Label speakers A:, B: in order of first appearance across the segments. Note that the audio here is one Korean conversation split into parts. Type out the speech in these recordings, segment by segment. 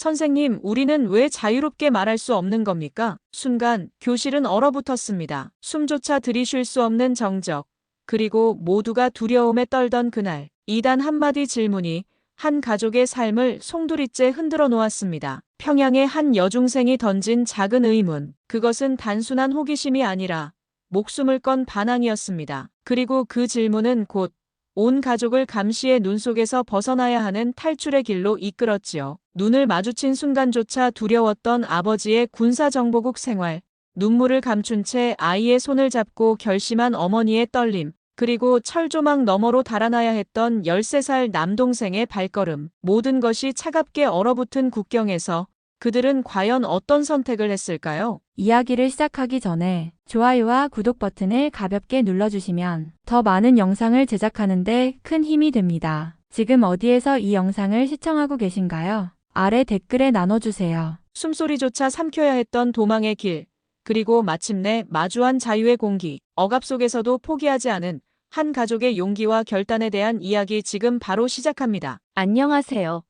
A: 선생님, 우리는 왜 자유롭게 말할 수 없는 겁니까? 순간 교실은 얼어붙었습니다. 숨조차 들이쉴 수 없는 정적. 그리고 모두가 두려움에 떨던 그날, 이단 한마디 질문이 한 가족의 삶을 송두리째 흔들어 놓았습니다. 평양의 한 여중생이 던진 작은 의문. 그것은 단순한 호기심이 아니라 목숨을 건 반항이었습니다. 그리고 그 질문은 곧 온 가족을 감시의 눈 속에서 벗어나야 하는 탈출의 길로 이끌었지요. 눈을 마주친 순간조차 두려웠던 아버지의 군사정보국 생활, 눈물을 감춘 채 아이의 손을 잡고 결심한 어머니의 떨림, 그리고 철조망 너머로 달아나야 했던 13살 남동생의 발걸음, 모든 것이 차갑게 얼어붙은 국경에서 그들은 과연 어떤 선택을 했을까요?
B: 이야기를 시작하기 전에 좋아요와 구독 버튼을 가볍게 눌러주시면 더 많은 영상을 제작하는데 큰 힘이 됩니다. 지금 어디에서 이 영상을 시청하고 계신가요? 아래 댓글에 나눠주세요.
A: 숨소리조차 삼켜야 했던 도망의 길, 그리고 마침내 마주한 자유의 공기, 억압 속에서도 포기하지 않은 한 가족의 용기와 결단에 대한 이야기 지금 바로 시작합니다.
B: 안녕하세요.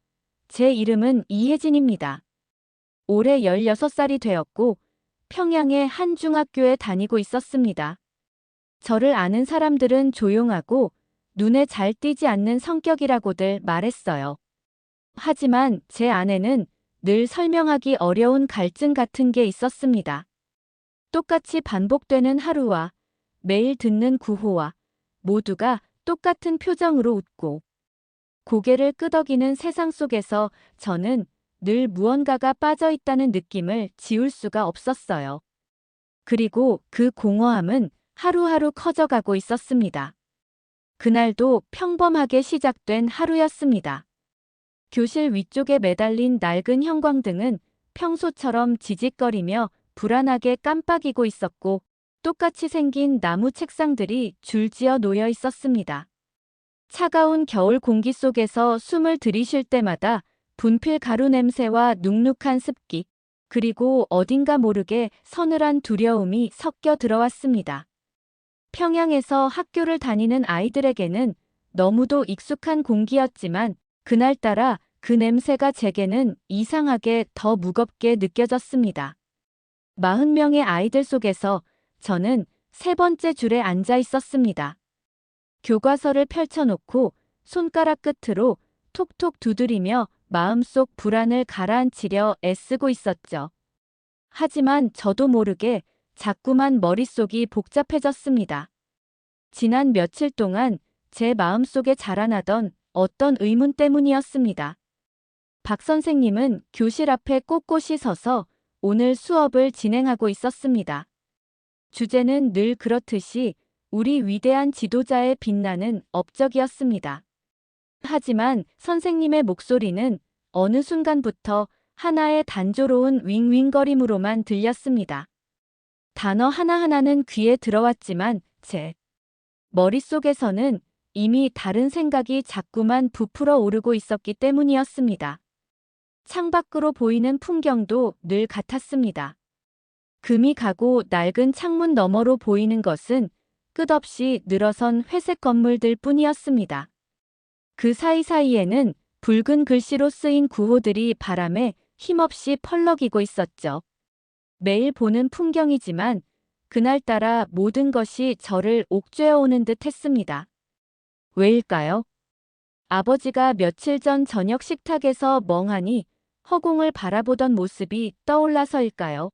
B: 제 이름은 이혜진입니다. 올해 16살이 되었고 평양의 한 중학교에 다니고 있었습니다. 저를 아는 사람들은 조용하고 눈에 잘 띄지 않는 성격이라고들 말했어요. 하지만 제 안에는 늘 설명하기 어려운 갈증 같은 게 있었습니다. 똑같이 반복되는 하루와 매일 듣는 구호와 모두가 똑같은 표정으로 웃고 고개를 끄덕이는 세상 속에서 저는 늘 무언가가 빠져 있다는 느낌을 지울 수가 없었어요. 그리고 그 공허함은 하루하루 커져가고 있었습니다. 그날도 평범하게 시작된 하루였습니다. 교실 위쪽에 매달린 낡은 형광등은 평소처럼 지직거리며 불안하게 깜빡이고 있었고 똑같이 생긴 나무 책상들이 줄지어 놓여 있었습니다. 차가운 겨울 공기 속에서 숨을 들이쉴 때마다 분필 가루 냄새와 눅눅한 습기, 그리고 어딘가 모르게 서늘한 두려움이 섞여 들어왔습니다. 평양에서 학교를 다니는 아이들에게는 너무도 익숙한 공기였지만 그날따라 그 냄새가 제게는 이상하게 더 무겁게 느껴졌습니다. 40명의 아이들 속에서 저는 세 번째 줄에 앉아 있었습니다. 교과서를 펼쳐놓고 손가락 끝으로 톡톡 두드리며 마음속 불안을 가라앉히려 애쓰고 있었죠. 하지만 저도 모르게 자꾸만 머릿속이 복잡해졌습니다. 지난 며칠 동안 제 마음속에 자라나던 어떤 의문 때문이었습니다. 박 선생님은 교실 앞에 꼿꼿이 서서 오늘 수업을 진행하고 있었습니다. 주제는 늘 그렇듯이 우리 위대한 지도자의 빛나는 업적이었습니다. 하지만 선생님의 목소리는 어느 순간부터 하나의 단조로운 윙윙거림으로만 들렸습니다. 단어 하나하나는 귀에 들어왔지만 제 머릿속에서는 이미 다른 생각이 자꾸만 부풀어 오르고 있었기 때문이었습니다. 창밖으로 보이는 풍경도 늘 같았습니다. 금이 가고 낡은 창문 너머로 보이는 것은 끝없이 늘어선 회색 건물들 뿐이었습니다. 그 사이사이에는 붉은 글씨로 쓰인 구호들이 바람에 힘없이 펄럭이고 있었죠. 매일 보는 풍경이지만 그날따라 모든 것이 저를 옥죄어 오는 듯 했습니다. 왜일까요? 아버지가 며칠 전 저녁 식탁에서 멍하니 허공을 바라보던 모습이 떠올라서일까요?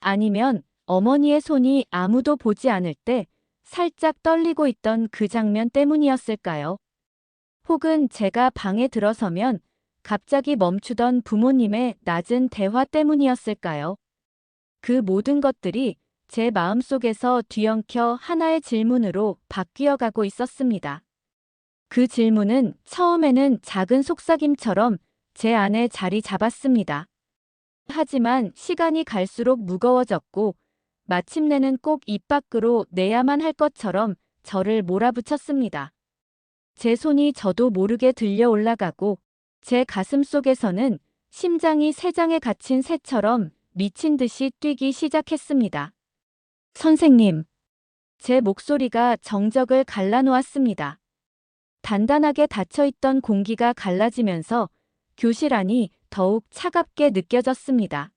B: 아니면 어머니의 손이 아무도 보지 않을 때 살짝 떨리고 있던 그 장면 때문이었을까요? 혹은 제가 방에 들어서면 갑자기 멈추던 부모님의 낮은 대화 때문이었을까요? 그 모든 것들이 제 마음속에서 뒤엉켜 하나의 질문으로 바뀌어 가고 있었습니다. 그 질문은 처음에는 작은 속삭임처럼 제 안에 자리 잡았습니다. 하지만 시간이 갈수록 무거워졌고 마침내는 꼭 입 밖으로 내야만 할 것처럼 저를 몰아붙였습니다. 제 손이 저도 모르게 들려 올라가고 제 가슴 속에서는 심장이 새장에 갇힌 새처럼 미친 듯이 뛰기 시작했습니다. 선생님, 제 목소리가 정적을 갈라놓았습니다. 단단하게 닫혀있던 공기가 갈라지면서 교실 안이 더욱 차갑게 느껴졌습니다.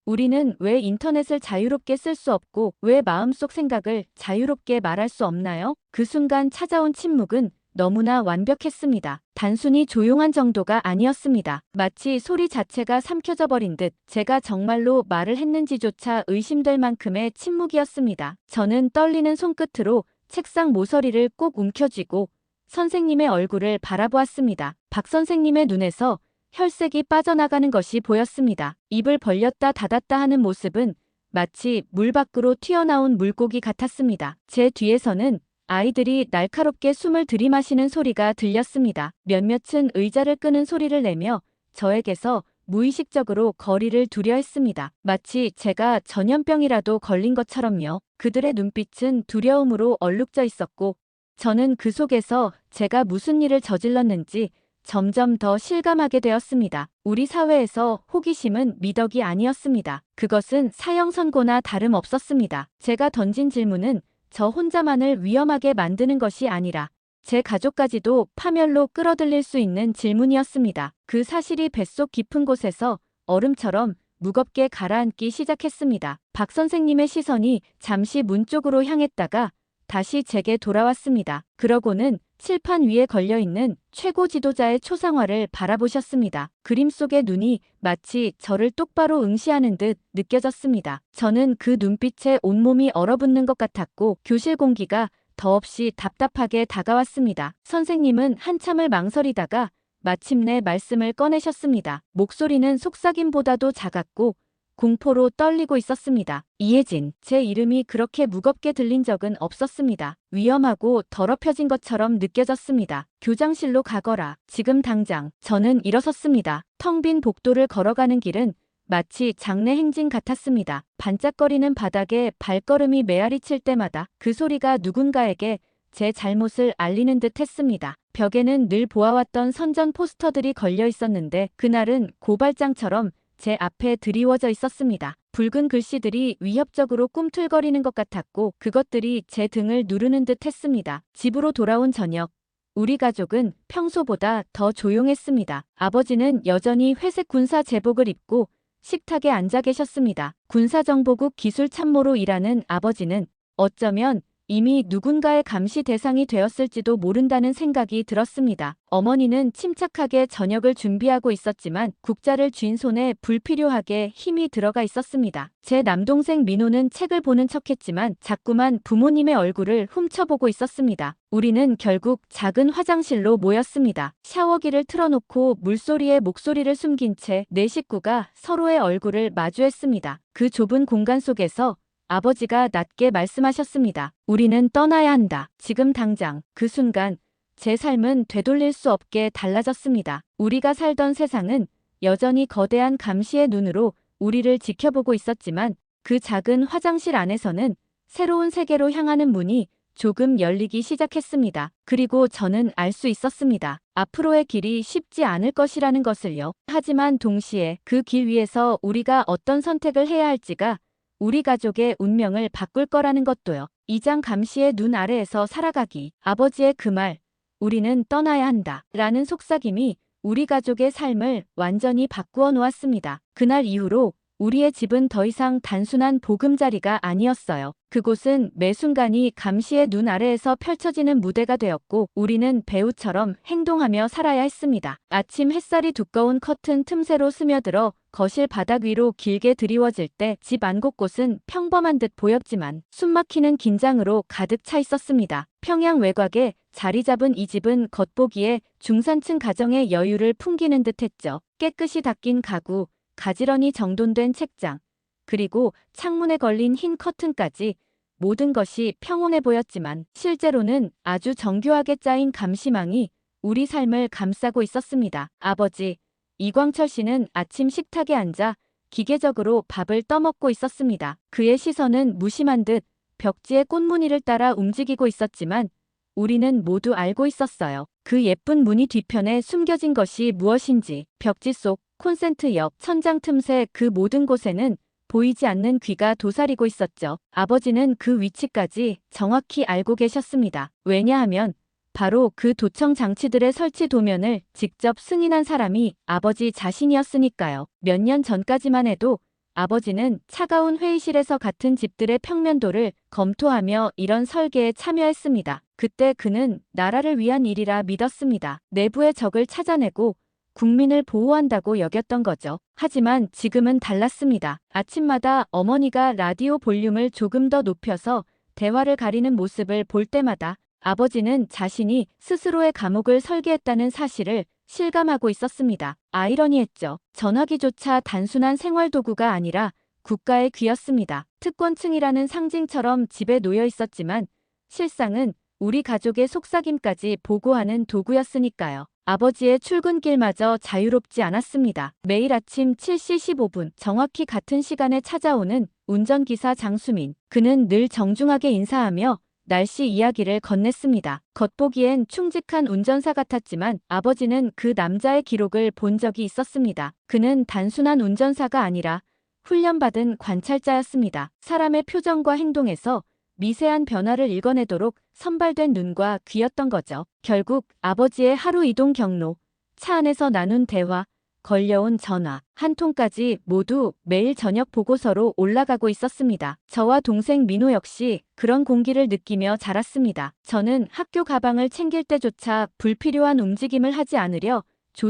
B: 우리는 왜 인터넷을 자유롭게 쓸 수 없고 왜 마음속 생각을 자유롭게 말할 수 없나요? 그 순간 찾아온 침묵은 너무나 완벽했습니다. 단순히 조용한 정도가 아니었습니다. 마치 소리 자체가 삼켜져 버린 듯 제가 정말로 말을 했는지조차 의심될 만큼의 침묵이었습니다. 저는 떨리는 손끝으로 책상 모서리를 꼭 움켜쥐고 선생님의 얼굴을 바라보았습니다. 박 선생님의 눈에서 혈색이 빠져나가는 것이 보였습니다. 입을 벌렸다 닫았다 하는 모습은 마치 물 밖으로 튀어나온 물고기 같았습니다. 제 뒤에서는 아이들이 날카롭게 숨을 들이마시는 소리가 들렸습니다. 몇몇은 의자를 끄는 소리를 내며 저에게서 무의식적으로 거리를 두려 했습니다. 마치 제가 전염병이라도 걸린 것처럼요. 그들의 눈빛은 두려움으로 얼룩져 있었고 저는 그 속에서 제가 무슨 일을 저질렀는지 점점 더 실감하게 되었습니다. 우리 사회에서 호기심은 미덕이 아니었습니다. 그것은 사형 선고나 다름없었습니다. 제가 던진 질문은 저 혼자만을 위험하게 만드는 것이 아니라 제 가족까지도 파멸로 끌어들일 수 있는 질문이었습니다. 그 사실이 뱃속 깊은 곳에서 얼음처럼 무겁게 가라앉기 시작했습니다. 박 선생님의 시선이 잠시 문 쪽으로 향했다가 다시 제게 돌아왔습니다. 그러고는 칠판 위에 걸려있는 최고 지도자의 초상화를 바라보셨습니다. 그림 속의 눈이 마치 저를 똑바로 응시하는 듯 느껴졌습니다. 저는 그 눈빛에 온몸이 얼어붙는 것 같았고 교실 공기가 더없이 답답하게 다가왔습니다. 선생님은 한참을 망설이다가 마침내 말씀을 꺼내셨습니다. 목소리는 속삭임보다도 작았고 공포로 떨리고 있었습니다. 이혜진, 제 이름이 그렇게 무겁게 들린 적은 없었습니다. 위험하고 더럽혀진 것처럼 느껴졌습니다. 교장실로 가거라. 지금 당장. 저는 일어섰습니다. 텅 빈 복도를 걸어가는 길은 마치 장례 행진 같았습니다. 반짝거리는 바닥에 발걸음이 메아리 칠 때마다 그 소리가 누군가에게 제 잘못을 알리는 듯 했습니다. 벽에는 늘 보아왔던 선전 포스터들이 걸려 있었는데 그날은 고발장처럼 제 앞에 드리워져 있었습니다. 붉은 글씨들이 위협적으로 꿈틀거리는 것 같았고 그것들이 제 등을 누르는 듯 했습니다. 집으로 돌아온 저녁, 우리 가족은 평소보다 더 조용했습니다. 아버지는 여전히 회색 군사 제복을 입고 식탁에 앉아 계셨습니다. 군사정보국 기술참모로 일하는 아버지는 어쩌면 이미 누군가의 감시 대상이 되었을지도 모른다는 생각이 들었습니다. 어머니는 침착하게 저녁을 준비하고 있었지만 국자를 쥔 손에 불필요하게 힘이 들어가 있었습니다. 제 남동생 민호는 책을 보는 척했지만 자꾸만 부모님의 얼굴을 훔쳐보고 있었습니다. 우리는 결국 작은 화장실로 모였습니다. 샤워기를 틀어놓고 물소리에 목소리를 숨긴 채 네 식구가 서로의 얼굴을 마주했습니다. 그 좁은 공간 속에서 아버지가 낮게 말씀하셨습니다. 우리는 떠나야 한다. 지금 당장. 그 순간 제 삶은 되돌릴 수 없게 달라졌습니다. 우리가 살던 세상은 여전히 거대한 감시의 눈으로 우리를 지켜보고 있었지만 그 작은 화장실 안에서는 새로운 세계로 향하는 문이 조금 열리기 시작했습니다. 그리고 저는 알 수 있었습니다. 앞으로의 길이 쉽지 않을 것이라는 것을요. 하지만 동시에 그 길 위에서 우리가 어떤 선택을 해야 할지가 우리 가족의 운명을 바꿀 거라는 것도요. 이장 감시의 눈 아래에서 살아가기. 아버지의 그 말, 우리는 떠나야 한다. 라는 속삭임이 우리 가족의 삶을 완전히 바꾸어 놓았습니다. 그날 이후로 우리의 집은 더 이상 단순한 보금자리가 아니었어요. 그곳은 매 순간이 감시의 눈 아래에서 펼쳐지는 무대가 되었고 우리는 배우처럼 행동하며 살아야 했습니다. 아침 햇살이 두꺼운 커튼 틈새로 스며들어 거실 바닥 위로 길게 드리워질 때 집 안 곳곳은 평범한 듯 보였지만 숨막히는 긴장으로 가득 차 있었습니다. 평양 외곽에 자리 잡은 이 집은 겉보기에 중산층 가정의 여유를 풍기는 듯했죠. 깨끗이 닦인 가구, 가지런히 정돈된 책장, 그리고 창문에 걸린 흰 커튼까지 모든 것이 평온해 보였지만 실제로는 아주 정교하게 짜인 감시망이 우리 삶을 감싸고 있었습니다. 아버지, 이광철 씨는 아침 식탁에 앉아 기계적으로 밥을 떠먹고 있었습니다. 그의 시선은 무심한 듯 벽지의 꽃무늬를 따라 움직이고 있었지만 우리는 모두 알고 있었어요. 그 예쁜 무늬 뒤편에 숨겨진 것이 무엇인지. 벽지 속, 콘센트 옆, 천장 틈새 그 모든 곳에는 보이지 않는 귀가 도사리고 있었죠. 아버지는 그 위치까지 정확히 알고 계셨습니다. 왜냐하면 바로 그 도청 장치들의 설치 도면을 직접 승인한 사람이 아버지 자신이었으니까요. 몇 년 전까지만 해도 아버지는 차가운 회의실에서 같은 집들의 평면도를 검토하며 이런 설계에 참여했습니다. 그때 그는 나라를 위한 일이라 믿었습니다. 내부의 적을 찾아내고 국민을 보호한다고 여겼던 거죠. 하지만 지금은 달랐습니다. 아침마다 어머니가 라디오 볼륨을 조금 더 높여서 대화를 가리는 모습을 볼 때마다 아버지는 자신이 스스로의 감옥을 설계했다는 사실을 실감하고 있었습니다. 아이러니했죠. 전화기조차 단순한 생활도구가 아니라 국가의 귀였습니다. 특권층이라는 상징처럼 집에 놓여 있었지만 실상은 우리 가족의 속삭임까지 보고하는 도구였으니까요. 아버지의 출근길마저 자유롭지 않았습니다. 매일 아침 7시 15분 정확히 같은 시간에 찾아오는 운전기사 장수민. 그는 늘 정중하게 인사하며 날씨 이야기를 건넸습니다. 겉보기엔 충직한 운전사 같았지만 아버지는 그 남자의 기록을 본 적이 있었습니다. 그는 단순한 운전사가 아니라 훈련받은 관찰자였습니다. 사람의 표정과 행동에서 미세한 변화를 읽어내도록 선발된 눈과 귀였던 거죠. 결국 아버지의 하루 이동 경로, 차 안에서 나눈 대화, 걸려온 전화, 한 통까지 모두 매일 저녁 보고서로 올라가고 있었습니다. 저와 동생 민호 역시 그런 공기를 느끼며 자랐습니다. 저는 학교 가방을 챙길 때조차 불필요한 움직임을 하지 않으려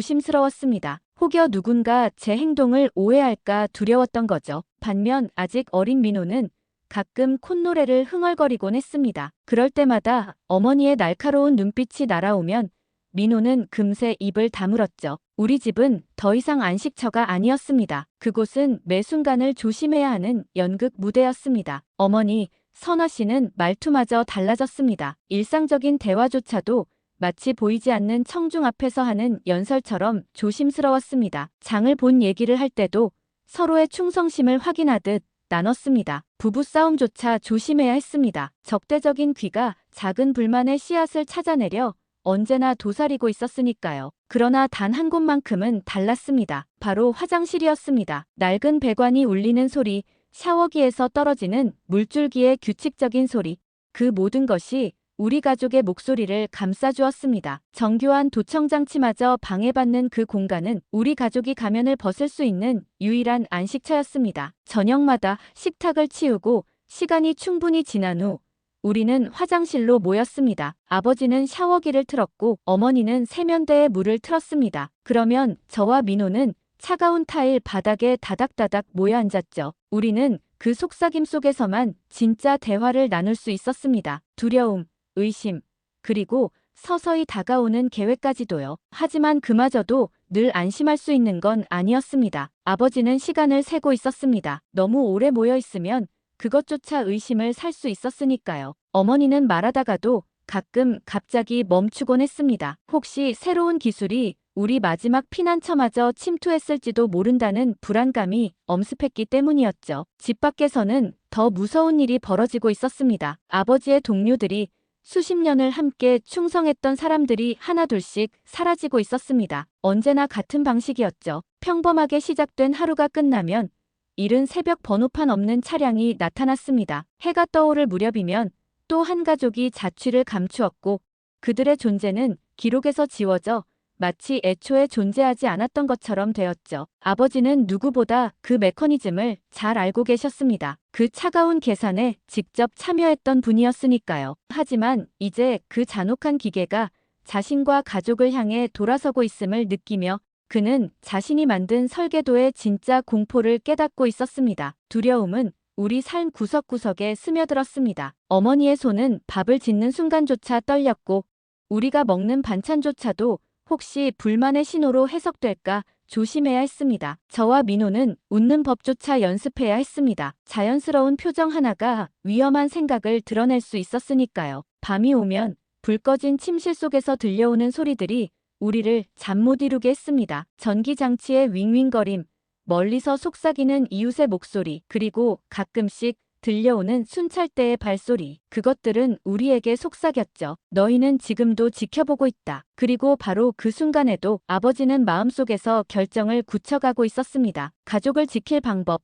B: 조심스러웠습니다. 혹여 누군가 제 행동을 오해할까 두려웠던 거죠. 반면 아직 어린 민호는 가끔 콧노래를 흥얼거리곤 했습니다. 그럴 때마다 어머니의 날카로운 눈빛이 날아오면 민호는 금세 입을 다물었죠. 우리 집은 더 이상 안식처가 아니었습니다. 그곳은 매 순간을 조심해야 하는 연극 무대였습니다. 어머니, 선아 씨는 말투마저 달라졌습니다. 일상적인 대화조차도 마치 보이지 않는 청중 앞에서 하는 연설처럼 조심스러웠습니다. 장을 본 얘기를 할 때도 서로의 충성심을 확인하듯 나눴습니다. 부부싸움조차 조심해야 했습니다. 적대적인 귀가 작은 불만의 씨앗을 찾아내려 언제나 도사리고 있었으니까요. 그러나 단 한 곳만큼은 달랐습니다. 바로 화장실이었습니다. 낡은 배관이 울리는 소리, 샤워기에서 떨어지는 물줄기의 규칙적인 소리, 그 모든 것이 우리 가족의 목소리를 감싸주었습니다. 정교한 도청장치마저 방해받는 그 공간은 우리 가족이 가면을 벗을 수 있는 유일한 안식처였습니다. 저녁마다 식탁을 치우고 시간이 충분히 지난 후 우리는 화장실로 모였습니다. 아버지는 샤워기를 틀었고 어머니는 세면대에 물을 틀었습니다. 그러면 저와 민호는 차가운 타일 바닥에 다닥다닥 모여 앉았죠. 우리는 그 속삭임 속에서만 진짜 대화를 나눌 수 있었습니다. 두려움, 의심, 그리고 서서히 다가오는 계획까지도요. 하지만 그마저도 늘 안심할 수 있는 건 아니었습니다. 아버지는 시간을 세고 있었습니다. 너무 오래 모여 있으면 그것조차 의심을 살 수 있었으니까요. 어머니는 말하다가도 가끔 갑자기 멈추곤 했습니다. 혹시 새로운 기술이 우리 마지막 피난처마저 침투했을지도 모른다는 불안감이 엄습했기 때문이었죠. 집 밖에서는 더 무서운 일이 벌어지고 있었습니다. 아버지의 동료들이 수십 년을 함께 충성했던 사람들이 하나둘씩 사라지고 있었습니다. 언제나 같은 방식이었죠. 평범하게 시작된 하루가 끝나면 이른 새벽 번호판 없는 차량이 나타났습니다. 해가 떠오를 무렵이면 또 한 가족이 자취를 감추었고 그들의 존재는 기록에서 지워져 마치 애초에 존재하지 않았던 것처럼 되었죠. 아버지는 누구보다 그 메커니즘을 잘 알고 계셨습니다. 그 차가운 계산에 직접 참여했던 분이었으니까요. 하지만 이제 그 잔혹한 기계가 자신과 가족을 향해 돌아서고 있음을 느끼며 그는 자신이 만든 설계도의 진짜 공포를 깨닫고 있었습니다. 두려움은 우리 삶 구석구석에 스며들었습니다. 어머니의 손은 밥을 짓는 순간조차 떨렸고 우리가 먹는 반찬조차도 혹시 불만의 신호로 해석될까 조심해야 했습니다. 저와 민호는 웃는 법조차 연습해야 했습니다. 자연스러운 표정 하나가 위험한 생각을 드러낼 수 있었으니까요. 밤이 오면 불 꺼진 침실 속에서 들려오는 소리들이 우리를 잠 못 이루게 했습니다. 전기장치의 윙윙거림, 멀리서 속삭이는 이웃의 목소리, 그리고 가끔씩 들려오는 순찰대의 발소리. 그것들은 우리에게 속삭였죠. 너희는 지금도 지켜보고 있다. 그리고 바로 그 순간에도 아버지는 마음속에서 결정을 굳혀가고 있었습니다. 가족을 지킬 방법.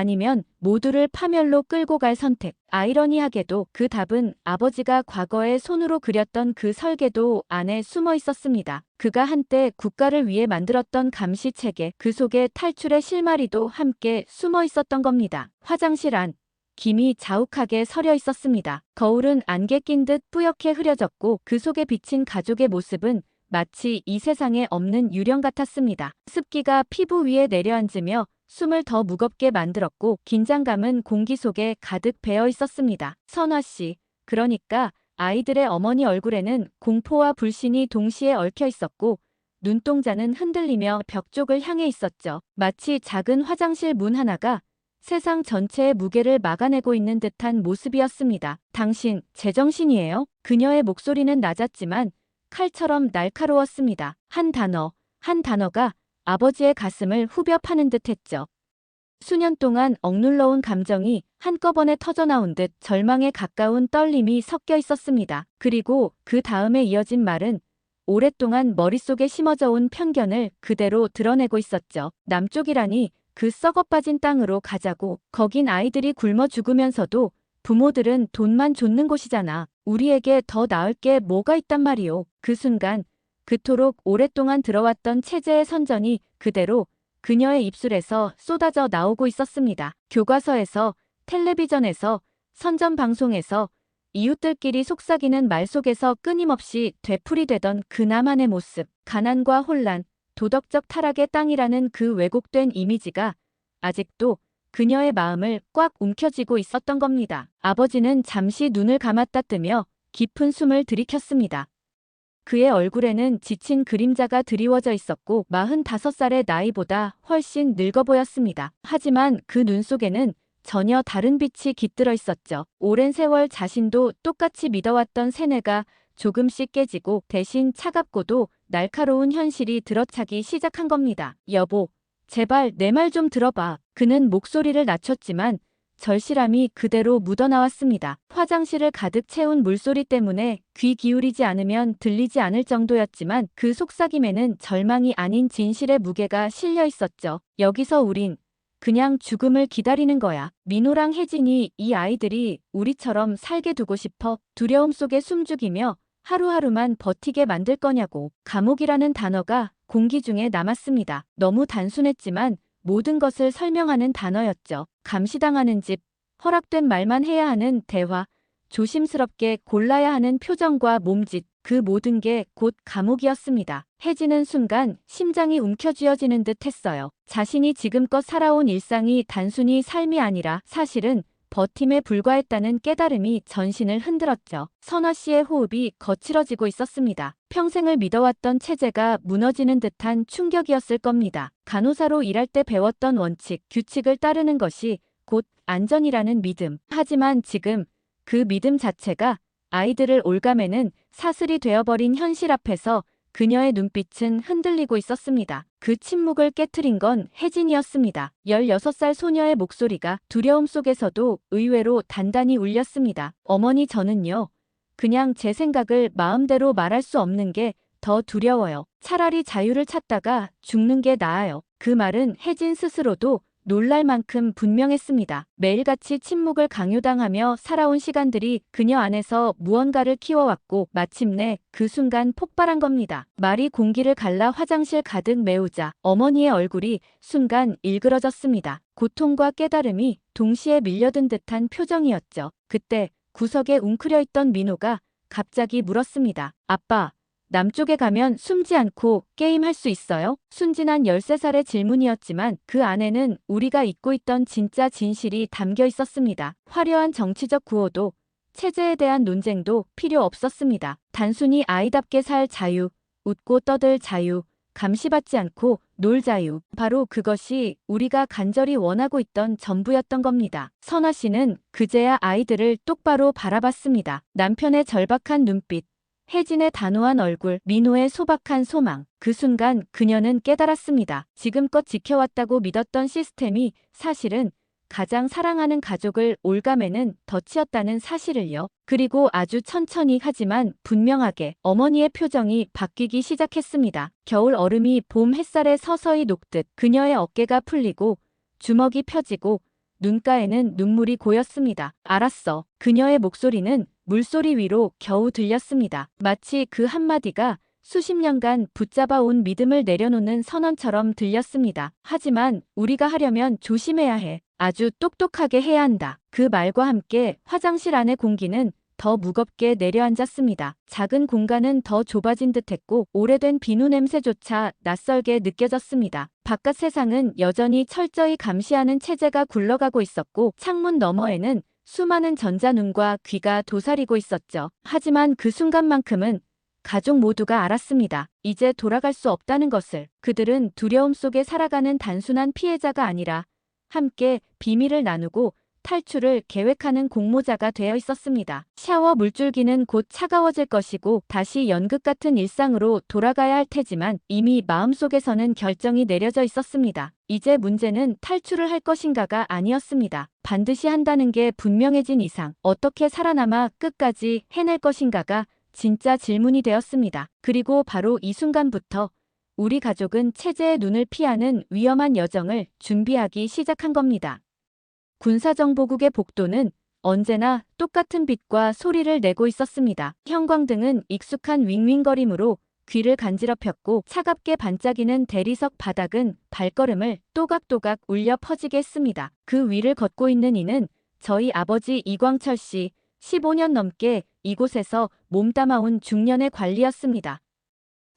B: 아니면 모두를 파멸로 끌고 갈 선택. 아이러니하게도 그 답은 아버지가 과거에 손으로 그렸던 그 설계도 안에 숨어 있었습니다. 그가 한때 국가를 위해 만들었던 감시 체계, 그 속에 탈출의 실마리도 함께 숨어 있었던 겁니다. 화장실 안. 김이 자욱하게 서려 있었습니다. 거울은 안개 낀 듯 뿌옇게 흐려졌고 그 속에 비친 가족의 모습은 마치 이 세상에 없는 유령 같았습니다. 습기가 피부 위에 내려앉으며 숨을 더 무겁게 만들었고 긴장감은 공기 속에 가득 배어 있었습니다. 선화 씨, 그러니까 아이들의 어머니 얼굴에는 공포와 불신이 동시에 얽혀 있었고 눈동자는 흔들리며 벽 쪽을 향해 있었죠. 마치 작은 화장실 문 하나가 세상 전체의 무게를 막아내고 있는 듯한 모습이었습니다. 당신, 제정신이에요? 그녀의 목소리는 낮았지만 칼처럼 날카로웠습니다. 한 단어가 아버지의 가슴을 후벼 파는 듯 했죠. 수년 동안 억눌러온 감정이 한꺼번에 터져나온 듯 절망에 가까운 떨림이 섞여 있었습니다. 그리고 그 다음에 이어진 말은 오랫동안 머릿속에 심어져 온 편견을 그대로 드러내고 있었죠. 남쪽이라니 그 썩어빠진 땅으로 가자고. 거긴 아이들이 굶어 죽으면서도 부모들은 돈만 줬는 곳이잖아. 우리에게 더 나을 게 뭐가 있단 말이오. 그 순간 그토록 오랫동안 들어왔던 체제의 선전이 그대로 그녀의 입술에서 쏟아져 나오고 있었습니다. 교과서에서, 텔레비전에서, 선전 방송에서 이웃들끼리 속삭이는 말 속에서 끊임없이 되풀이되던 그 나만의 모습, 가난과 혼란, 도덕적 타락의 땅이라는 그 왜곡된 이미지가 아직도 그녀의 마음을 꽉 움켜쥐고 있었던 겁니다. 아버지는 잠시 눈을 감았다 뜨며 깊은 숨을 들이켰습니다. 그의 얼굴에는 지친 그림자가 드리워져 있었고 45살의 나이보다 훨씬 늙어 보였습니다. 하지만 그 눈 속에는 전혀 다른 빛이 깃들어 있었죠. 오랜 세월 자신도 똑같이 믿어왔던 세뇌가 조금씩 깨지고 대신 차갑고도 날카로운 현실이 들어차기 시작한 겁니다. 여보, 제발 내 말 좀 들어봐. 그는 목소리를 낮췄지만 절실함이 그대로 묻어나왔습니다. 화장실을 가득 채운 물소리 때문에 귀 기울이지 않으면 들리지 않을 정도였지만 그 속삭임에는 절망이 아닌 진실의 무게가 실려 있었죠. 여기서 우린 그냥 죽음을 기다리는 거야. 민호랑 혜진이 이 아이들이 우리처럼 살게 두고 싶어 두려움 속에 숨죽이며 하루하루만 버티게 만들 거냐고. 감옥이라는 단어가 공기 중에 남았습니다. 너무 단순했지만 모든 것을 설명하는 단어였죠. 감시당하는 집, 허락된 말만 해야 하는 대화, 조심스럽게 골라야 하는 표정과 몸짓, 그 모든 게 곧 감옥이었습니다. 혜진은 순간 심장이 움켜쥐어지는 듯 했어요. 자신이 지금껏 살아온 일상이 단순히 삶이 아니라 사실은 버팀에 불과했다는 깨달음이 전신을 흔들었죠. 선화 씨의 호흡이 거칠어지고 있었습니다. 평생을 믿어왔던 체제가 무너지는 듯한 충격이었을 겁니다. 간호사로 일할 때 배웠던 원칙, 규칙을 따르는 것이 곧 안전이라는 믿음. 하지만 지금 그 믿음 자체가 아이들을 올가매는 사슬이 되어버린 현실 앞에서 그녀의 눈빛은 흔들리고 있었습니다. 그 침묵을 깨트린 건 혜진이었습니다. 16살 소녀의 목소리가 두려움 속에서도 의외로 단단히 울렸습니다. 어머니, 저는요. 그냥 제 생각을 마음대로 말할 수 없는 게 더 두려워요. 차라리 자유를 찾다가 죽는 게 나아요. 그 말은 혜진 스스로도 놀랄 만큼 분명했습니다. 매일같이 침묵을 강요당하며 살아온 시간들이 그녀 안에서 무언가를 키워왔고 마침내 그 순간 폭발한 겁니다. 말이 공기를 갈라 화장실 가득 메우자 어머니의 얼굴이 순간 일그러졌습니다. 고통과 깨달음이 동시에 밀려든 듯한 표정이었죠. 그때 구석에 웅크려 있던 민호가 갑자기 물었습니다. 아빠, 남쪽에 가면 숨지 않고 게임할 수 있어요? 순진한 13살의 질문이었지만 그 안에는 우리가 잊고 있던 진짜 진실이 담겨 있었습니다. 화려한 정치적 구호도 체제에 대한 논쟁도 필요 없었습니다. 단순히 아이답게 살 자유, 웃고 떠들 자유, 감시받지 않고 놀 자유. 바로 그것이 우리가 간절히 원하고 있던 전부였던 겁니다. 선화 씨는 그제야 아이들을 똑바로 바라봤습니다. 남편의 절박한 눈빛, 혜진의 단호한 얼굴, 민호의 소박한 소망. 그 순간 그녀는 깨달았습니다. 지금껏 지켜왔다고 믿었던 시스템이 사실은 가장 사랑하는 가족을 올가매는 덫이었다는 사실을요. 그리고 아주 천천히 하지만 분명하게 어머니의 표정이 바뀌기 시작했습니다. 겨울 얼음이 봄 햇살에 서서히 녹듯 그녀의 어깨가 풀리고 주먹이 펴지고 눈가에는 눈물이 고였습니다. 알았어. 그녀의 목소리는 물소리 위로 겨우 들렸습니다. 마치 그 한마디가 수십 년간 붙잡아온 믿음을 내려놓는 선언처럼 들렸습니다. 하지만 우리가 하려면 조심해야 해. 아주 똑똑하게 해야 한다. 그 말과 함께 화장실 안의 공기는 더 무겁게 내려앉았습니다. 작은 공간은 더 좁아진 듯했고 오래된 비누 냄새조차 낯설게 느껴졌습니다. 바깥 세상은 여전히 철저히 감시하는 체제가 굴러가고 있었고 창문 너머에는 수많은 전자눈과 귀가 도사리고 있었죠. 하지만 그 순간만큼은 가족 모두가 알았습니다. 이제 돌아갈 수 없다는 것을. 그들은 두려움 속에 살아가는 단순한 피해자가 아니라 함께 비밀을 나누고 탈출을 계획하는 공모자가 되어 있었습니다. 샤워 물줄기는 곧 차가워질 것이고 다시 연극 같은 일상으로 돌아가야 할 테지만 이미 마음속에서는 결정이 내려져 있었습니다. 이제 문제는 탈출을 할 것인가가 아니었습니다. 반드시 한다는 게 분명해진 이상 어떻게 살아남아 끝까지 해낼 것인가가 진짜 질문이 되었습니다. 그리고 바로 이 순간부터 우리 가족은 체제의 눈을 피하는 위험한 여정을 준비하기 시작한 겁니다. 군사정보국의 복도는 언제나 똑같은 빛과 소리를 내고 있었습니다. 형광등은 익숙한 윙윙거림으로 귀를 간지럽혔고 차갑게 반짝이는 대리석 바닥은 발걸음을 또각또각 울려 퍼지게 했습니다. 그 위를 걷고 있는 이는 저희 아버지 이광철 씨, 15년 넘게 이곳에서 몸담아온 중년의 관리였습니다.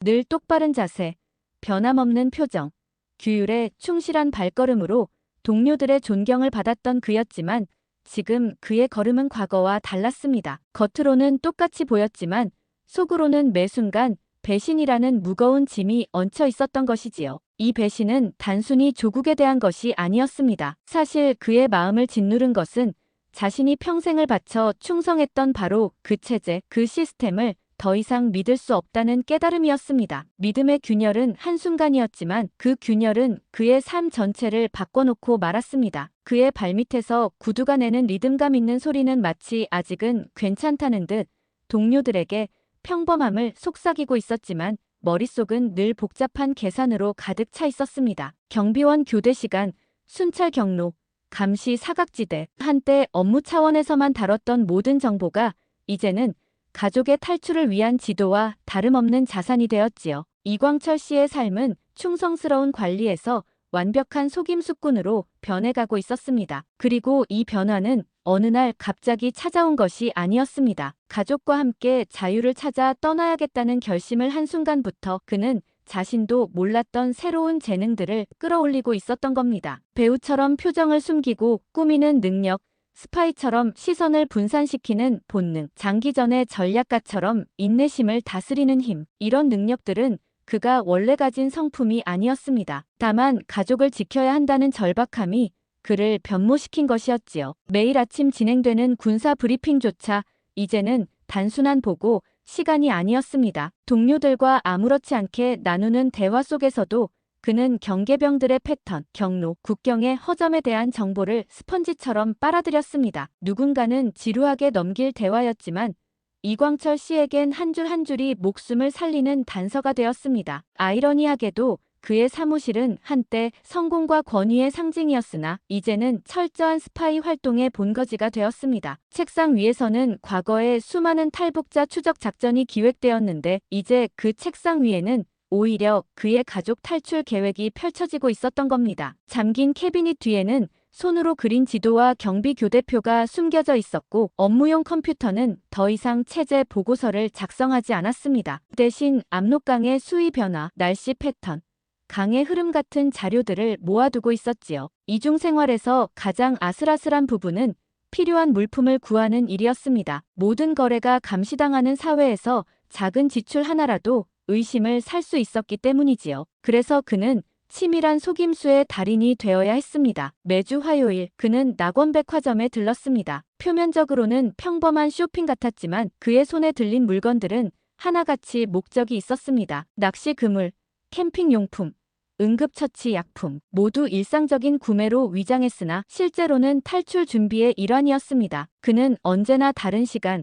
B: 늘 똑바른 자세, 변함없는 표정, 규율에 충실한 발걸음으로 동료들의 존경을 받았던 그였지만 지금 그의 걸음은 과거와 달랐습니다. 겉으로는 똑같이 보였지만 속으로는 매 순간 배신이라는 무거운 짐이 얹혀 있었던 것이지요. 이 배신은 단순히 조국에 대한 것이 아니었습니다. 사실 그의 마음을 짓누른 것은 자신이 평생을 바쳐 충성했던 바로 그 체제, 그 시스템을 더 이상 믿을 수 없다는 깨달음이었습니다. 믿음의 균열은 한순간이었지만 그 균열은 그의 삶 전체를 바꿔놓고 말았습니다. 그의 발밑에서 구두가 내는 리듬감 있는 소리는 마치 아직은 괜찮다는 듯 동료들에게 평범함을 속삭이고 있었지만 머릿속은 늘 복잡한 계산으로 가득 차 있었습니다. 경비원 교대 시간, 순찰 경로, 감시 사각지대, 한때 업무 차원에서만 다뤘던 모든 정보가 이제는 가족의 탈출을 위한 지도와 다름없는 자산이 되었지요. 이광철 씨의 삶은 충성스러운 관리에서 완벽한 속임수꾼으로 변해가고 있었습니다. 그리고 이 변화는 어느 날 갑자기 찾아온 것이 아니었습니다. 가족과 함께 자유를 찾아 떠나야겠다는 결심을 한 순간부터 그는 자신도 몰랐던 새로운 재능들을 끌어올리고 있었던 겁니다. 배우처럼 표정을 숨기고 꾸미는 능력, 스파이처럼 시선을 분산시키는 본능, 장기전의 전략가처럼 인내심을 다스리는 힘, 이런 능력들은 그가 원래 가진 성품이 아니었습니다. 다만 가족을 지켜야 한다는 절박함이 그를 변모시킨 것이었지요. 매일 아침 진행되는 군사 브리핑조차 이제는 단순한 보고, 시간이 아니었습니다. 동료들과 아무렇지 않게 나누는 대화 속에서도 그는 경계병들의 패턴, 경로, 국경의 허점에 대한 정보를 스펀지처럼 빨아들였습니다. 누군가는 지루하게 넘길 대화였지만 이광철 씨에겐 한 줄 한 줄이 목숨을 살리는 단서가 되었습니다. 아이러니하게도 그의 사무실은 한때 성공과 권위의 상징이었으나 이제는 철저한 스파이 활동의 본거지가 되었습니다. 책상 위에서는 과거의 수많은 탈북자 추적 작전이 기획되었는데 이제 그 책상 위에는 오히려 그의 가족 탈출 계획이 펼쳐지고 있었던 겁니다. 잠긴 캐비닛 뒤에는 손으로 그린 지도와 경비 교대표가 숨겨져 있었고 업무용 컴퓨터는 더 이상 체제 보고서를 작성하지 않았습니다. 대신 압록강의 수위 변화, 날씨 패턴, 강의 흐름 같은 자료들을 모아두고 있었지요. 이중생활에서 가장 아슬아슬한 부분은 필요한 물품을 구하는 일이었습니다. 모든 거래가 감시당하는 사회에서 작은 지출 하나라도 의심을 살 수 있었기 때문이지요. 그래서 그는 치밀한 속임수의 달인이 되어야 했습니다. 매주 화요일 그는 낙원백화점에 들렀습니다. 표면적으로는 평범한 쇼핑 같았지만 그의 손에 들린 물건들은 하나같이 목적이 있었습니다. 낚시 그물, 캠핑용품, 응급처치 약품, 모두 일상적인 구매로 위장했으나 실제로는 탈출 준비의 일환이었습니다. 그는 언제나 다른 시간,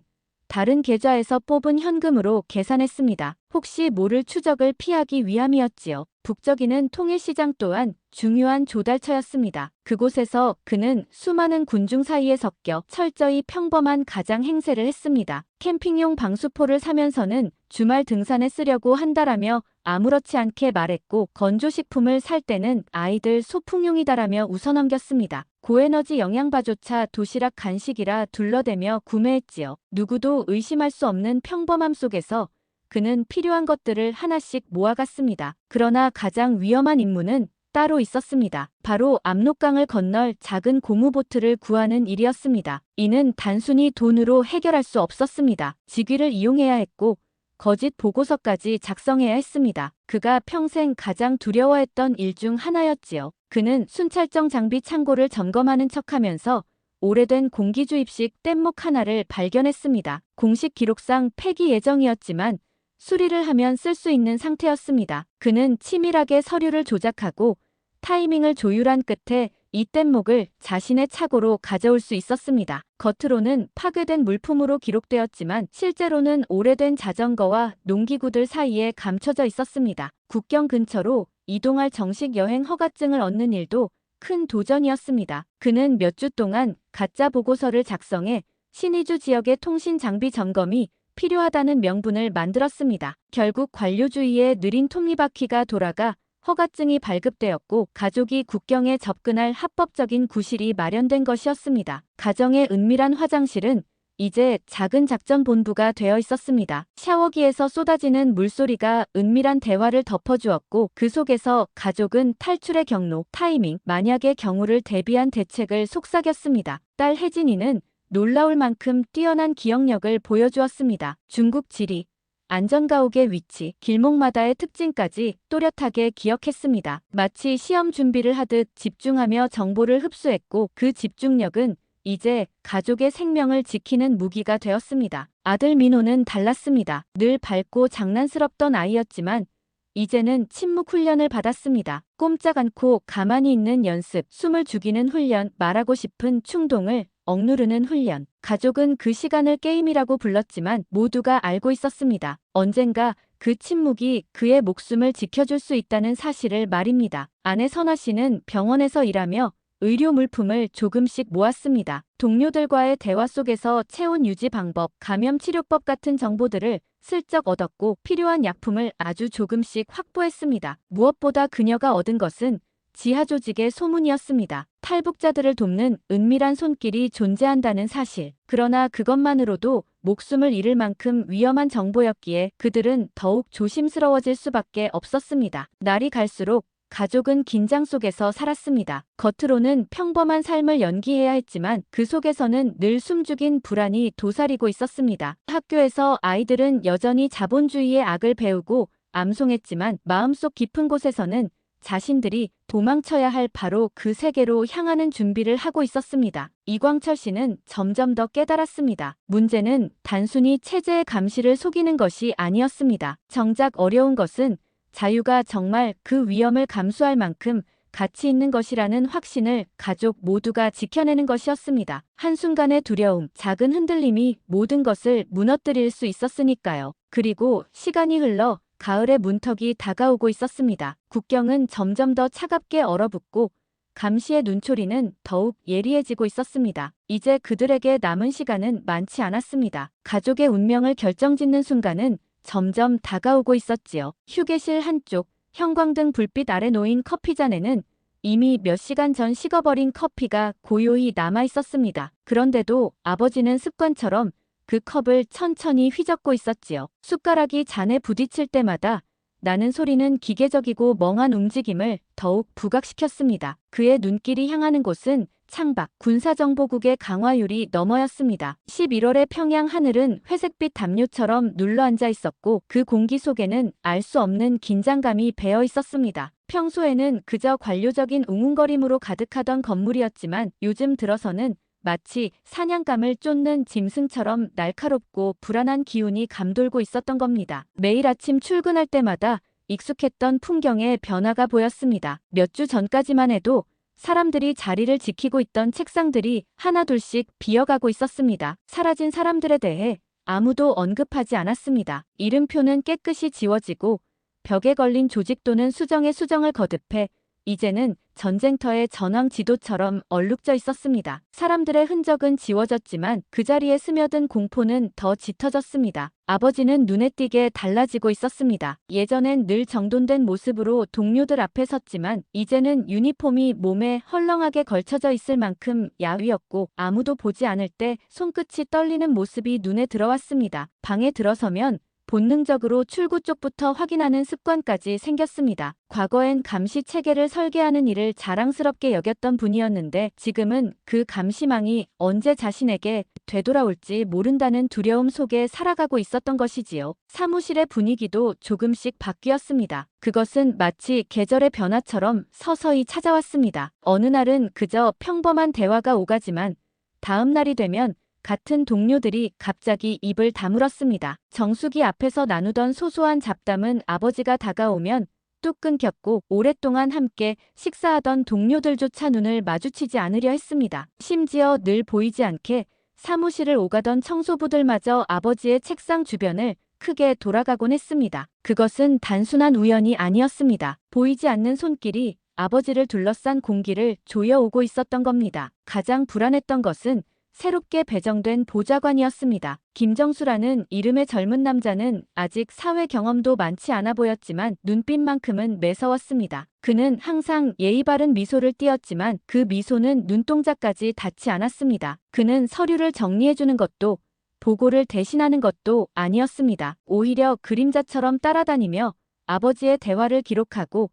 B: 다른 계좌에서 뽑은 현금으로 계산했습니다. 혹시 모를 추적을 피하기 위함이었지요. 북적이는 통일시장 또한 중요한 조달처였습니다. 그곳에서 그는 수많은 군중 사이에 섞여 철저히 평범한 가장 행세를 했습니다. 캠핑용 방수포를 사면서는 주말 등산에 쓰려고 한다라며 아무렇지 않게 말했고, 건조식품을 살 때는 아이들 소풍용이다라며 웃어넘겼습니다. 고에너지 영양바조차 도시락 간식이라 둘러대며 구매했지요. 누구도 의심할 수 없는 평범함 속에서 그는 필요한 것들을 하나씩 모아갔습니다. 그러나 가장 위험한 임무는 따로 있었습니다. 바로 압록강을 건널 작은 고무보트를 구하는 일이었습니다. 이는 단순히 돈으로 해결할 수 없었습니다. 직위를 이용해야 했고 거짓 보고서까지 작성해야 했습니다. 그가 평생 가장 두려워했던 일 중 하나였지요. 그는 순찰정 장비 창고를 점검하는 척하면서 오래된 공기주입식 뗏목 하나를 발견했습니다. 공식 기록상 폐기 예정이었지만 수리를 하면 쓸 수 있는 상태였습니다. 그는 치밀하게 서류를 조작하고 타이밍을 조율한 끝에 이 뗏목을 자신의 차고로 가져올 수 있었습니다. 겉으로는 파괴된 물품으로 기록되었지만 실제로는 오래된 자전거와 농기구들 사이에 감춰져 있었습니다. 국경 근처로 이동할 정식 여행 허가증을 얻는 일도 큰 도전이었습니다. 그는 몇 주 동안 가짜 보고서를 작성해 신의주 지역의 통신 장비 점검이 필요하다는 명분을 만들었습니다. 결국 관료주의의 느린 톱니바퀴가 돌아가 허가증이 발급되었고 가족이 국경에 접근할 합법적인 구실이 마련된 것이었습니다. 가정의 은밀한 화장실은 이제 작은 작전본부가 되어 있었습니다. 샤워기에서 쏟아지는 물소리가 은밀한 대화를 덮어주었고 그 속에서 가족은 탈출의 경로, 타이밍, 만약의 경우를 대비한 대책을 속삭였습니다. 딸 혜진이는 놀라울 만큼 뛰어난 기억력을 보여주었습니다. 중국 지리, 안전가옥의 위치, 길목마다의 특징까지 또렷하게 기억했습니다. 마치 시험 준비를 하듯 집중하며 정보를 흡수했고 그 집중력은 이제 가족의 생명을 지키는 무기가 되었습니다. 아들 민호는 달랐습니다. 늘 밝고 장난스럽던 아이였지만 이제는 침묵 훈련을 받았습니다. 꼼짝 않고 가만히 있는 연습, 숨을 죽이는 훈련, 말하고 싶은 충동을 억누르는 훈련. 가족은 그 시간을 게임이라고 불렀지만 모두가 알고 있었습니다. 언젠가 그 침묵이 그의 목숨을 지켜줄 수 있다는 사실을 말입니다. 아내 선아 씨는 병원에서 일하며 의료 물품을 조금씩 모았습니다. 동료들과의 대화 속에서 체온 유지 방법, 감염 치료법 같은 정보들을 슬쩍 얻었고 필요한 약품을 아주 조금씩 확보했습니다. 무엇보다 그녀가 얻은 것은 지하 조직의 소문이었습니다. 탈북자들을 돕는 은밀한 손길이 존재한다는 사실. 그러나 그것만으로도 목숨을 잃을 만큼 위험한 정보였기에 그들은 더욱 조심스러워질 수밖에 없었습니다. 날이 갈수록 가족은 긴장 속에서 살았습니다. 겉으로는 평범한 삶을 연기해야 했지만 그 속에서는 늘 숨죽인 불안이 도사리고 있었습니다. 학교에서 아이들은 여전히 자본주의의 악을 배우고 암송했지만 마음속 깊은 곳에서는 자신들이 도망쳐야 할 바로 그 세계로 향하는 준비를 하고 있었습니다. 이광철 씨는 점점 더 깨달았습니다. 문제는 단순히 체제의 감시를 속이는 것이 아니었습니다. 정작 어려운 것은 자유가 정말 그 위험을 감수할 만큼 가치 있는 것이라는 확신을 가족 모두가 지켜내는 것이었습니다. 한순간의 두려움, 작은 흔들림이 모든 것을 무너뜨릴 수 있었으니까요. 그리고 시간이 흘러 가을의 문턱이 다가오고 있었습니다. 국경은 점점 더 차갑게 얼어붙고 감시의 눈초리는 더욱 예리해지고 있었습니다. 이제 그들에게 남은 시간은 많지 않았습니다. 가족의 운명을 결정짓는 순간은 점점 다가오고 있었지요. 휴게실 한쪽 형광등 불빛 아래 놓인 커피잔에는 이미 몇 시간 전 식어버린 커피가 고요히 남아 있었습니다. 그런데도 아버지는 습관처럼 그 컵을 천천히 휘젓고 있었지요. 숟가락이 잔에 부딪힐 때마다 나는 소리는 기계적이고 멍한 움직임을 더욱 부각시켰습니다. 그의 눈길이 향하는 곳은 창밖 군사정보국의 강화유리 너머였습니다. 11월의 평양 하늘은 회색빛 담요처럼 눌러앉아 있었고 그 공기 속에는 알 수 없는 긴장감이 배어 있었습니다. 평소에는 그저 관료적인 웅웅거림으로 가득하던 건물이었지만 요즘 들어서는 마치 사냥감을 쫓는 짐승처럼 날카롭고 불안한 기운이 감돌고 있었던 겁니다. 매일 아침 출근할 때마다 익숙했던 풍경에 변화가 보였습니다. 몇 주 전까지만 해도 사람들이 자리를 지키고 있던 책상들이 하나둘씩 비어가고 있었습니다. 사라진 사람들에 대해 아무도 언급하지 않았습니다. 이름표는 깨끗이 지워지고 벽에 걸린 조직도는 수정에 수정을 거듭해 이제는 전쟁터의 전황 지도처럼 얼룩져 있었습니다. 사람들의 흔적은 지워졌지만 그 자리에 스며든 공포는 더 짙어졌습니다. 아버지는 눈에 띄게 달라지고 있었습니다. 예전엔 늘 정돈된 모습으로 동료들 앞에 섰지만 이제는 유니폼이 몸에 헐렁하게 걸쳐져 있을 만큼 야위었고 아무도 보지 않을 때 손끝이 떨리는 모습이 눈에 들어왔습니다. 방에 들어서면 본능적으로 출구 쪽부터 확인하는 습관까지 생겼습니다. 과거엔 감시 체계를 설계하는 일을 자랑스럽게 여겼던 분이었는데 지금은 그 감시망이 언제 자신에게 되돌아올지 모른다는 두려움 속에 살아가고 있었던 것이지요. 사무실의 분위기도 조금씩 바뀌었습니다. 그것은 마치 계절의 변화처럼 서서히 찾아왔습니다. 어느 날은 그저 평범한 대화가 오가지만 다음 날이 되면 같은 동료들이 갑자기 입을 다물었습니다. 정수기 앞에서 나누던 소소한 잡담은 아버지가 다가오면 뚝 끊겼고 오랫동안 함께 식사하던 동료들조차 눈을 마주치지 않으려 했습니다. 심지어 늘 보이지 않게 사무실을 오가던 청소부들마저 아버지의 책상 주변을 크게 돌아가곤 했습니다. 그것은 단순한 우연이 아니었습니다. 보이지 않는 손길이 아버지를 둘러싼 공기를 조여오고 있었던 겁니다. 가장 불안했던 것은 새롭게 배정된 보좌관이었습니다. 김정수라는 이름의 젊은 남자는 아직 사회 경험도 많지 않아 보였지만 눈빛만큼은 매서웠습니다. 그는 항상 예의 바른 미소를 띄었지만 그 미소는 눈동자까지 닿지 않았습니다. 그는 서류를 정리해주는 것도 보고를 대신하는 것도 아니었습니다. 오히려 그림자처럼 따라다니며 아버지의 대화를 기록하고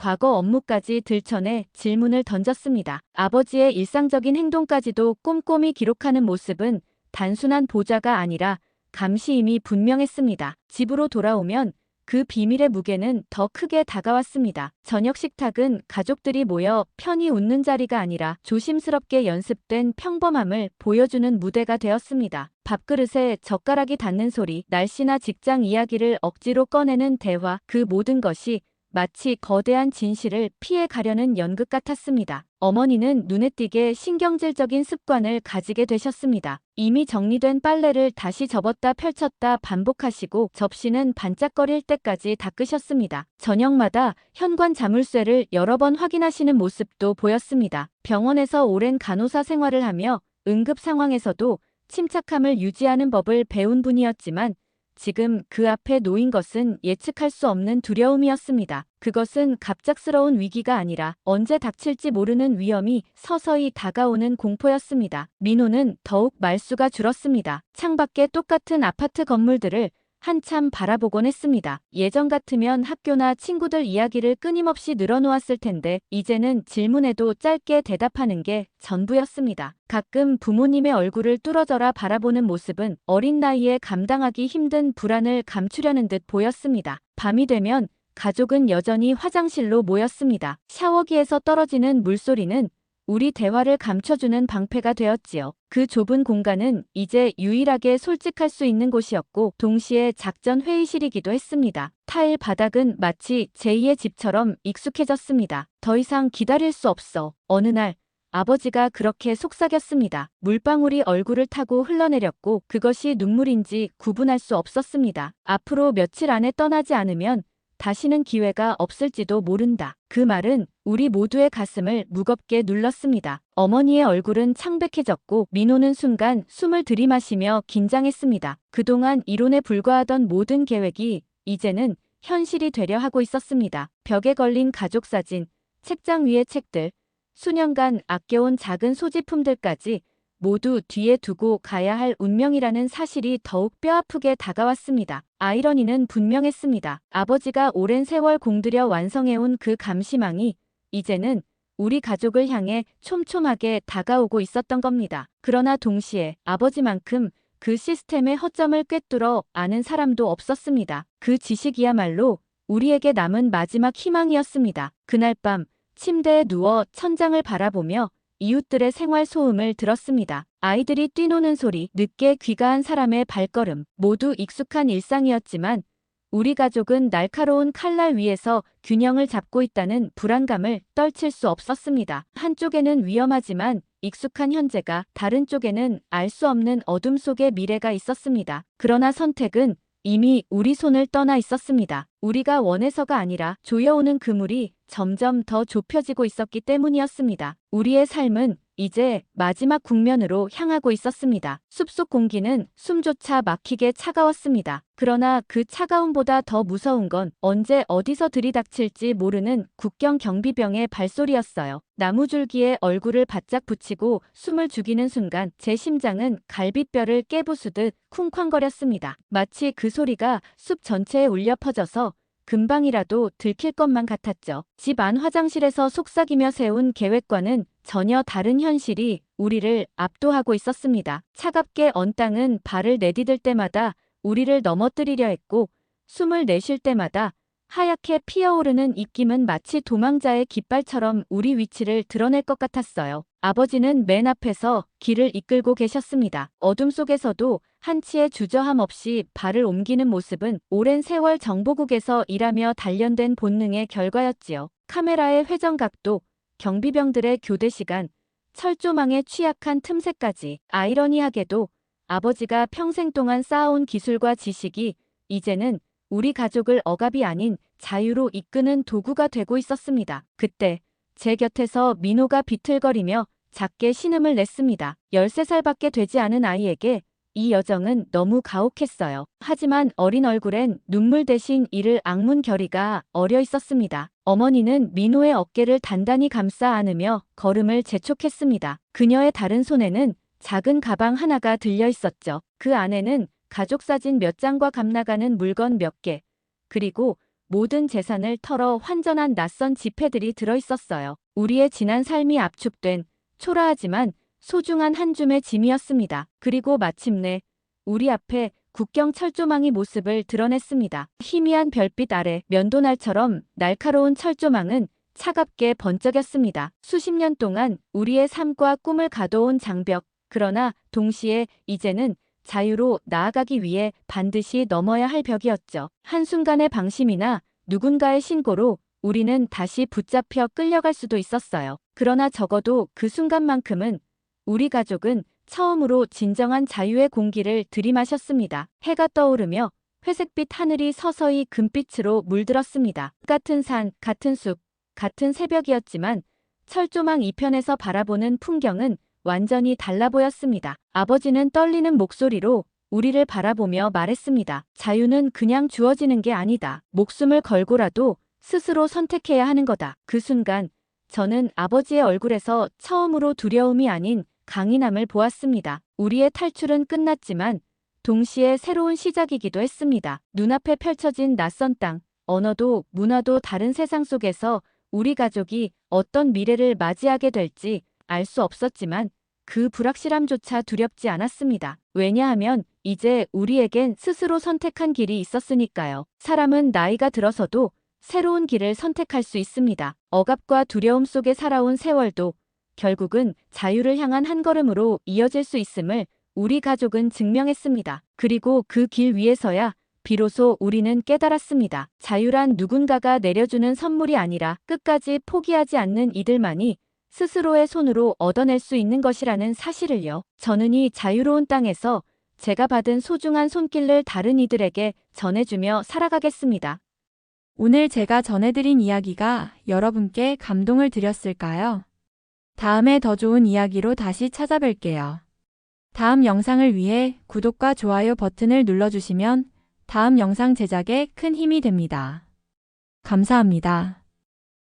B: 과거 업무까지 들춰내 질문을 던졌습니다. 아버지의 일상적인 행동까지도 꼼꼼히 기록하는 모습은 단순한 보좌가 아니라 감시임이 분명했습니다. 집으로 돌아오면 그 비밀의 무게는 더 크게 다가왔습니다. 저녁 식탁은 가족들이 모여 편히 웃는 자리가 아니라 조심스럽게 연습된 평범함을 보여주는 무대가 되었습니다. 밥그릇에 젓가락이 닿는 소리, 날씨나 직장 이야기를 억지로 꺼내는 대화, 그 모든 것이 마치 거대한 진실을 피해 가려는 연극 같았습니다. 어머니는 눈에 띄게 신경질적인 습관을 가지게 되셨습니다. 이미 정리된 빨래를 다시 접었다 펼쳤다 반복하시고 접시는 반짝거릴 때까지 닦으셨습니다. 저녁마다 현관 자물쇠를 여러 번 확인하시는 모습도 보였습니다. 병원에서 오랜 간호사 생활을 하며 응급 상황에서도 침착함을 유지하는 법을 배운 분이었지만 지금 그 앞에 놓인 것은 예측할 수 없는 두려움이었습니다. 그것은 갑작스러운 위기가 아니라 언제 닥칠지 모르는 위험이 서서히 다가오는 공포였습니다. 민호는 더욱 말수가 줄었습니다. 창밖에 똑같은 아파트 건물들을 한참 바라보곤 했습니다. 예전 같으면 학교나 친구들 이야기를 끊임없이 늘어놓았을 텐데 이제는 질문에도 짧게 대답하는 게 전부였습니다. 가끔 부모님의 얼굴을 뚫어져라 바라보는 모습은 어린 나이에 감당하기 힘든 불안을 감추려는 듯 보였습니다. 밤이 되면 가족은 여전히 화장실로 모였습니다. 샤워기에서 떨어지는 물소리는 우리 대화를 감춰주는 방패가 되었지요. 그 좁은 공간은 이제 유일하게 솔직할 수 있는 곳이었고 동시에 작전 회의실이기도 했습니다. 타일 바닥은 마치 제2의 집처럼 익숙해졌습니다. 더 이상 기다릴 수 없어. 어느 날 아버지가 그렇게 속삭였습니다. 물방울이 얼굴을 타고 흘러내렸고 그것이 눈물인지 구분할 수 없었습니다. 앞으로 며칠 안에 떠나지 않으면 다시는 기회가 없을지도 모른다. 그 말은 우리 모두의 가슴을 무겁게 눌렀습니다. 어머니의 얼굴은 창백해졌고 민호는 순간 숨을 들이마시며 긴장했습니다. 그동안 이론에 불과하던 모든 계획이 이제는 현실이 되려 하고 있었습니다. 벽에 걸린 가족 사진, 책장 위의 책들, 수년간 아껴온 작은 소지품들까지 모두 뒤에 두고 가야 할 운명이라는 사실이 더욱 뼈아프게 다가왔습니다. 아이러니는 분명했습니다. 아버지가 오랜 세월 공들여 완성해온 그 감시망이 이제는 우리 가족을 향해 촘촘하게 다가오고 있었던 겁니다. 그러나 동시에 아버지만큼 그 시스템의 허점을 꿰뚫어 아는 사람도 없었습니다. 그 지식이야말로 우리에게 남은 마지막 희망이었습니다. 그날 밤 침대에 누워 천장을 바라보며 이웃들의 생활 소음을 들었습니다. 아이들이 뛰노는 소리, 늦게 귀가한 사람의 발걸음, 모두 익숙한 일상이었지만 우리 가족은 날카로운 칼날 위에서 균형을 잡고 있다는 불안감을 떨칠 수 없었습니다. 한쪽에는 위험하지만 익숙한 현재가, 다른 쪽에는 알 수 없는 어둠 속의 미래가 있었습니다. 그러나 선택은 이미 우리 손을 떠나 있었습니다. 우리가 원해서가 아니라 조여오는 그물이 점점 더 좁혀지고 있었기 때문이었습니다. 우리의 삶은 이제 마지막 국면으로 향하고 있었습니다. 숲속 공기는 숨조차 막히게 차가웠습니다. 그러나 그 차가움보다 더 무서운 건 언제 어디서 들이닥칠지 모르는 국경 경비병의 발소리였어요. 나무줄기에 얼굴을 바짝 붙이고 숨을 죽이는 순간 제 심장은 갈비뼈를 깨부수듯 쿵쾅거렸습니다. 마치 그 소리가 숲 전체에 울려 퍼져서 금방이라도 들킬 것만 같았죠. 집 안 화장실에서 속삭이며 세운 계획과는 전혀 다른 현실이 우리를 압도하고 있었습니다. 차갑게 언 땅은 발을 내디딜 때마다 우리를 넘어뜨리려 했고, 숨을 내쉴 때마다 하얗게 피어오르는 입김은 마치 도망자의 깃발처럼 우리 위치를 드러낼 것 같았어요. 아버지는 맨 앞에서 길을 이끌고 계셨습니다. 어둠 속에서도 한치의 주저함 없이 발을 옮기는 모습은 오랜 세월 정보국에서 일하며 단련된 본능의 결과였지요. 카메라의 회전각도, 경비병들의 교대 시간, 철조망의 취약한 틈새까지. 아이러니하게도 아버지가 평생 동안 쌓아온 기술과 지식이 이제는 우리 가족을 억압이 아닌 자유로 이끄는 도구가 되고 있었습니다. 그때 제 곁에서 민호가 비틀거리며 작게 신음을 냈습니다. 13살밖에 되지 않은 아이에게 이 여정은 너무 가혹했어요. 하지만 어린 얼굴엔 눈물 대신 이를 악문 결의가 어려 있었습니다. 어머니는 민호의 어깨를 단단히 감싸 안으며 걸음을 재촉했습니다. 그녀의 다른 손에는 작은 가방 하나가 들려 있었죠. 그 안에는 가족 사진 몇 장과 값나가는 물건 몇 개, 그리고 모든 재산을 털어 환전한 낯선 지폐들이 들어 있었어요. 우리의 지난 삶이 압축된 초라하지만 소중한 한 줌의 짐이었습니다. 그리고 마침내 우리 앞에 국경 철조망이 모습을 드러냈습니다. 희미한 별빛 아래 면도날처럼 날카로운 철조망은 차갑게 번쩍였습니다. 수십 년 동안 우리의 삶과 꿈을 가둬온 장벽, 그러나 동시에 이제는 자유로 나아가기 위해 반드시 넘어야 할 벽이었죠. 한순간의 방심이나 누군가의 신고로 우리는 다시 붙잡혀 끌려갈 수도 있었어요. 그러나 적어도 그 순간만큼은 우리 가족은 처음으로 진정한 자유의 공기를 들이마셨습니다. 해가 떠오르며 회색빛 하늘이 서서히 금빛으로 물들었습니다. 같은 산, 같은 숲, 같은 새벽이었지만 철조망 이편에서 바라보는 풍경은 완전히 달라 보였습니다. 아버지는 떨리는 목소리로 우리를 바라보며 말했습니다. 자유는 그냥 주어지는 게 아니다. 목숨을 걸고라도 스스로 선택해야 하는 거다. 그 순간 저는 아버지의 얼굴에서 처음으로 두려움이 아닌 강인함을 보았습니다. 우리의 탈출은 끝났지만 동시에 새로운 시작이기도 했습니다. 눈앞에 펼쳐진 낯선 땅, 언어도 문화도 다른 세상 속에서 우리 가족이 어떤 미래를 맞이하게 될지 알 수 없었지만 그 불확실함조차 두렵지 않았습니다. 왜냐하면 이제 우리에겐 스스로 선택한 길이 있었으니까요. 사람은 나이가 들어서도 새로운 길을 선택할 수 있습니다. 억압과 두려움 속에 살아온 세월도 결국은 자유를 향한 한 걸음으로 이어질 수 있음을 우리 가족은 증명했습니다. 그리고 그 길 위에서야 비로소 우리는 깨달았습니다. 자유란 누군가가 내려주는 선물이 아니라 끝까지 포기하지 않는 이들만이 스스로의 손으로 얻어낼 수 있는 것이라는 사실을요. 저는 이 자유로운 땅에서 제가 받은 소중한 손길을 다른 이들에게 전해주며 살아가겠습니다. 오늘 제가 전해드린 이야기가 여러분께 감동을 드렸을까요? 다음에 더 좋은 이야기로 다시 찾아뵐게요. 다음 영상을 위해 구독과 좋아요 버튼을 눌러주시면 다음 영상 제작에 큰 힘이 됩니다. 감사합니다.